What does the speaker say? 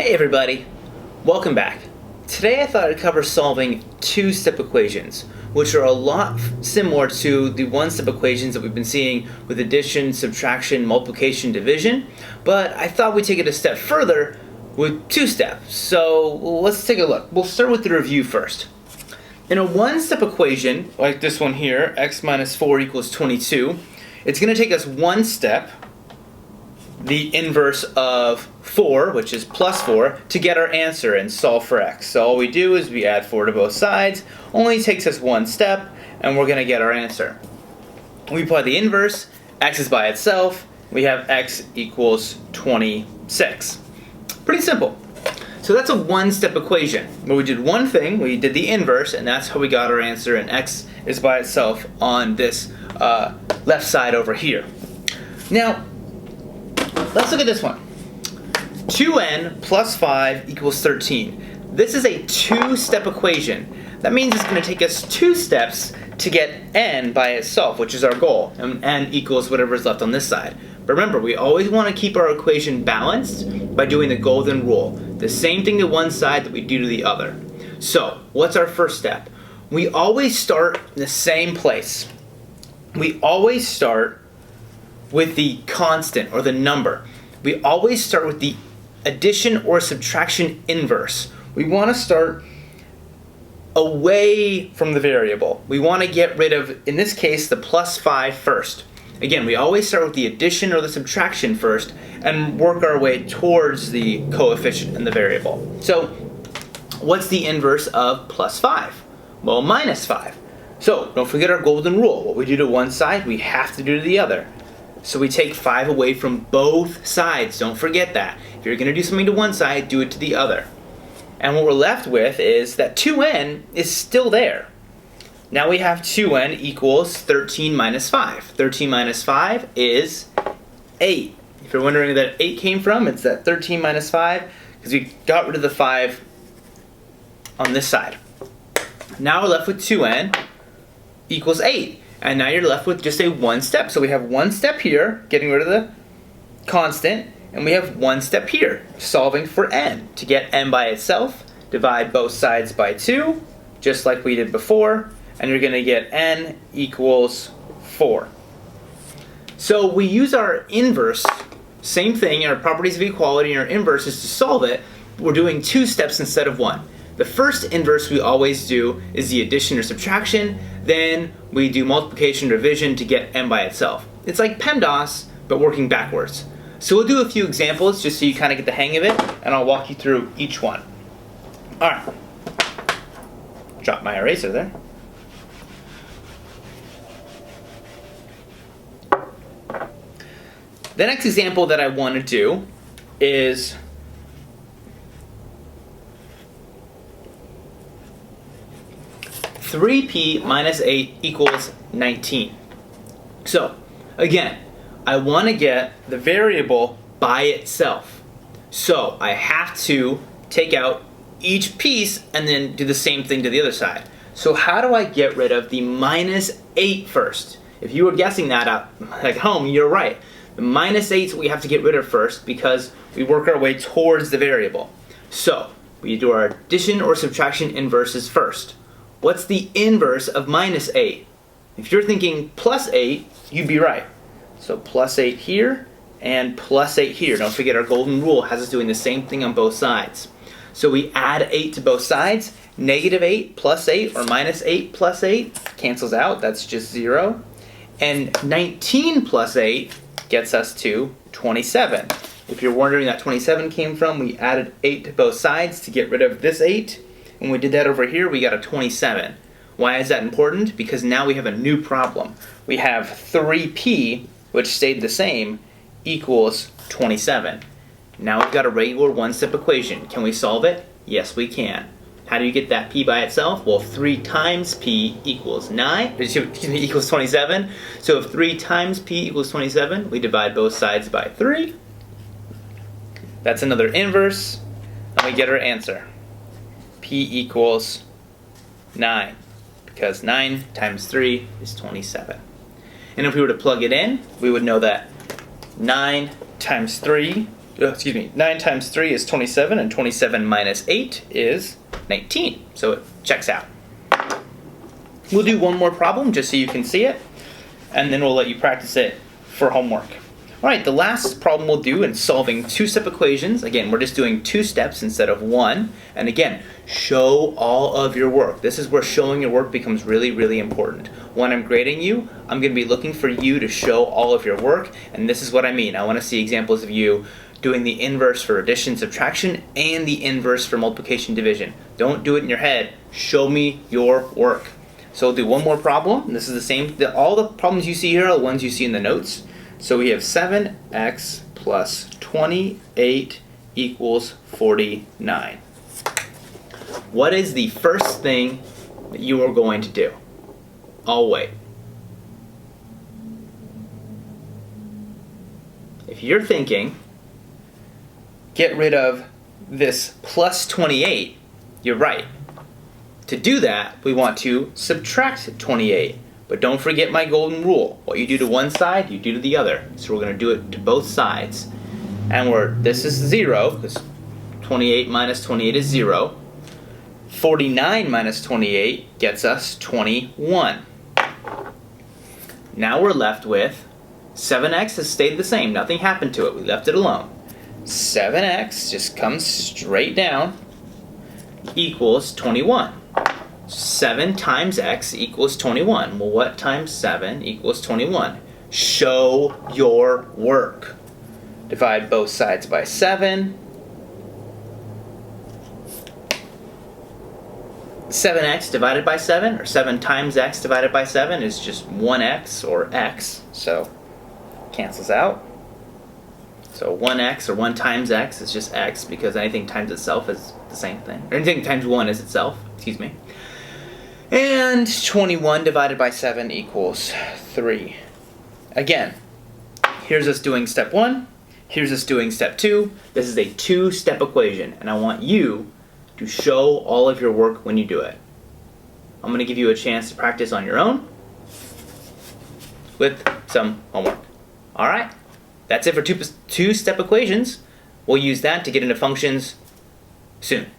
Hey everybody, welcome back. Today I thought I'd cover solving two-step equations, which are a lot similar to the one-step equations that we've been seeing with addition, subtraction, multiplication, division, but I thought we'd take it a step further with two steps. So let's take a look. We'll start with the review first. In a one-step equation, like this one here, x minus 4 equals 22, it's going to take us one step, the inverse of 4, which is plus 4, to get our answer and solve for x. So all we do is we add 4 to both sides, only takes us one step, and we're going to get our answer. We apply the inverse, x is by itself, we have x equals 26. Pretty simple. So that's a one-step equation, where we did one thing, we did the inverse, and that's how we got our answer, and x is by itself on this left side over here. Now, let's look at this one. 2n plus 5 equals 13. This is a two-step equation. That means it's going to take us two steps to get n by itself, which is our goal, and n equals whatever is left on this side. But remember, we always want to keep our equation balanced by doing the golden rule. The same thing to one side that we do to the other. So, what's our first step? We always start in the same place. We always start with the constant or the number. We always start with the addition or subtraction inverse. We want to start away from the variable. We want to get rid of, in this case, the plus 5 first. Again, we always start with the addition or the subtraction first and work our way towards the coefficient and the variable. So, what's the inverse of plus 5? Well, minus 5. So, don't forget our golden rule. What we do to one side, we have to do to the other. So we take 5 away from both sides. Don't forget that. If you're going to do something to one side, do it to the other. And what we're left with is that 2n is still there. Now we have 2n equals 13 minus 5. 13 minus 5 is 8. If you're wondering where that 8 came from, it's that 13 minus 5 because we got rid of the 5 on this side. Now we're left with 2n equals 8. And now you're left with just a one step. So we have one step here, getting rid of the constant, and we have one step here, solving for n. To get n by itself, divide both sides by 2, just like we did before, and you're going to get n equals 4. So we use our inverse, same thing, our properties of equality and our inverses to solve it. We're doing two steps instead of one. The first inverse we always do is the addition or subtraction, then we do multiplication or division to get n by itself. It's like PEMDAS, but working backwards. So we'll do a few examples just so you kind of get the hang of it, and I'll walk you through each one. Alright. Drop my eraser there. The next example that I want to do is 3p minus 8 equals 19. So, again, I want to get the variable by itself. So, I have to take out each piece and then do the same thing to the other side. So, how do I get rid of the minus 8 first? If you were guessing that out at home, you're right. The minus 8 we have to get rid of first because we work our way towards the variable. So, we do our addition or subtraction inverses first. What's the inverse of minus 8? If you're thinking plus 8, you'd be right. So plus 8 here and plus 8 here. Don't forget our golden rule has us doing the same thing on both sides. So we add 8 to both sides. Negative 8 plus 8 or minus 8 plus 8 cancels out. That's just 0. And 19 plus 8 gets us to 27. If you're wondering where that 27 came from, we added 8 to both sides to get rid of this 8. When we did that over here, we got a 27. Why is that important? Because now we have a new problem. We have 3p, which stayed the same, equals 27. Now we've got a regular one-step equation. Can we solve it? Yes, we can. How do you get that p by itself? Well, 3 times p equals equals 27. So if 3 times p equals 27, we divide both sides by 3. That's another inverse, and we get our answer. P equals 9, because 9 times 3 is 27. And if we were to plug it in, we would know that 9 times 3 9 times 3 is 27, and 27 minus 8 is 19. So it checks out. We'll do one more problem just so you can see it, and then we'll let you practice it for homework. All right, the last problem we'll do in solving two-step equations, again, we're just doing 2 steps instead of 1. And again, show all of your work. This is where showing your work becomes really, really important. When I'm grading you, I'm going to be looking for you to show all of your work, and this is what I mean. I want to see examples of you doing the inverse for addition, subtraction, and the inverse for multiplication, division. Don't do it in your head. Show me your work. So we'll do one more problem. This is the same. All the problems you see here are the ones you see in the notes. So we have 7x plus 28 equals 49. What is the first thing that you are going to do? I'll wait. If you're thinking, get rid of this plus 28, you're right. To do that, we want to subtract 28. But don't forget my golden rule. What you do to one side, you do to the other. So we're going to do it to both sides. And this is 0, because 28 minus 28 is 0. 49 minus 28 gets us 21. Now we're left with 7x has stayed the same. Nothing happened to it. We left it alone. 7x just comes straight down equals 21. 7 times x equals 21. Well, what times 7 equals 21? Show your work. Divide both sides by 7. 7x divided by 7, or 7 times x divided by 7 is just 1x, or x, so cancels out. So 1x, or 1 times x, is just x, because anything times itself is the same thing. Or anything times 1 is itself, excuse me. And 21 divided by 7 equals 3. Again, here's us doing step 1. Here's us doing step 2. This is a 2-step equation, and I want you to show all of your work when you do it. I'm going to give you a chance to practice on your own with some homework. All right? That's it for 2-step equations. We'll use that to get into functions soon.